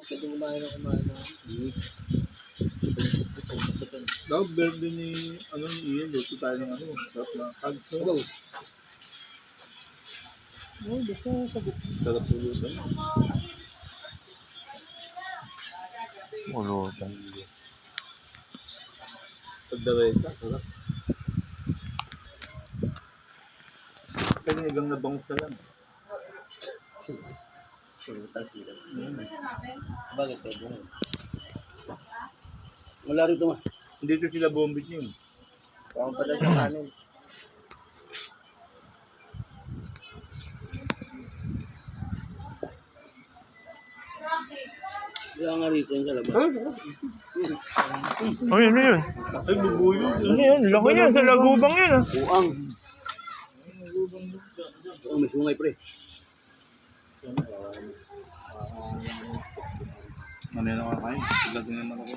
Pwede kumain ako kumain na. Daw, birthday ni, ni Ian, luto tayo ng sarap na kag. Ikaw. Ay, basta sagot. Sarap na luto. Ulutan. Pagdareta, sarap. Pinigang na bangus na lang. Surutan sila. Bakit pwede na? Wala rito nga. Dito sila bombit yun. Parang pala sa kanin. Wala nga rito yung sa labas. Ay, ano yun? Ay, bubuyo. Ano yun? Laki yan. Sa lagubang yun ah. Buang. Oo, may sungay pre. Ano yun ako kain? Lagi naman ako.